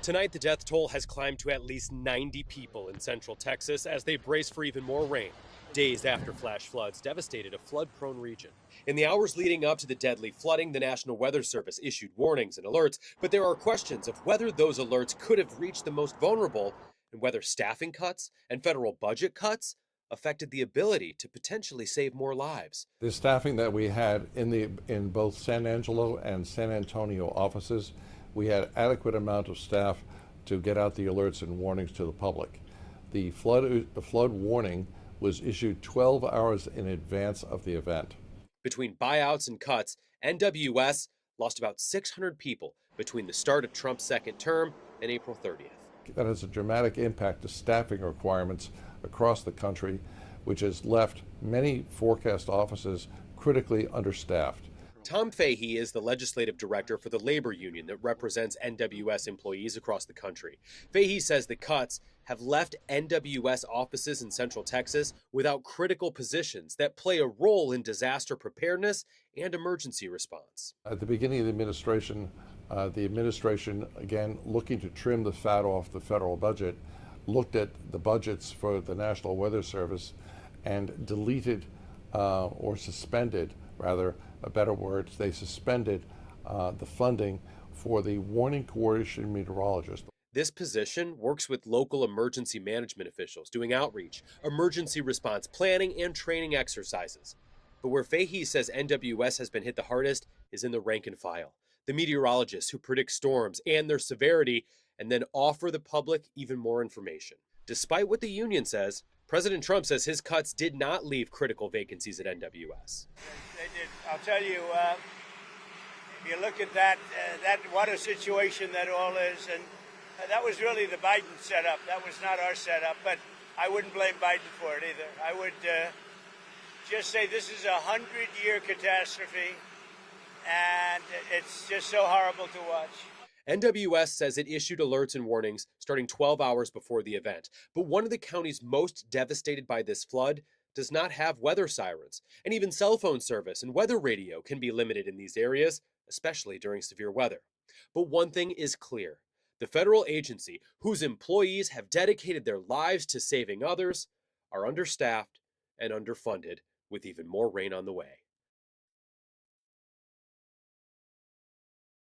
Tonight, the death toll has climbed to at least 90 people in central Texas as they brace for even more rain, days after flash floods devastated a flood-prone region. In the hours leading up to the deadly flooding, the National Weather Service issued warnings and alerts, but there are questions of whether those alerts could have reached the most vulnerable and whether staffing cuts and federal budget cuts affected the ability to potentially save more lives. The staffing that we had in both San Angelo and San Antonio offices, we had adequate amount of staff to get out the alerts and warnings to the public. The flood warning was issued 12 hours in advance of the event. Between buyouts and cuts, NWS lost about 600 people between the start of Trump's second term and April 30th. That has a dramatic impact to staffing requirements across the country, which has left many forecast offices critically understaffed. Tom Fahey is the legislative director for the labor union that represents NWS employees across the country. Fahey says the cuts have left NWS offices in Central Texas without critical positions that play a role in disaster preparedness and emergency response. At the beginning of the administration, again, looking to trim the fat off the federal budget, looked at the budgets for the National Weather Service and deleted or suspended, rather, a better word, they suspended the funding for the warning coordination meteorologist. This position works with local emergency management officials doing outreach, emergency response planning, and training exercises. But where Fahey says NWS has been hit the hardest is in the rank and file, the meteorologists who predict storms and their severity and then offer the public even more information. Despite what the union says, President Trump says his cuts did not leave critical vacancies at NWS. They did. I'll tell you, if you look at that what a situation that all is, and that was really the Biden setup. That was not our setup, but I wouldn't blame Biden for it either. I would just say this is a 100-year catastrophe, and it's just so horrible to watch. NWS says it issued alerts and warnings starting 12 hours before the event. But one of the counties most devastated by this flood does not have weather sirens. And even cell phone service and weather radio can be limited in these areas, especially during severe weather. But one thing is clear. The federal agency, whose employees have dedicated their lives to saving others, are understaffed and underfunded with even more rain on the way.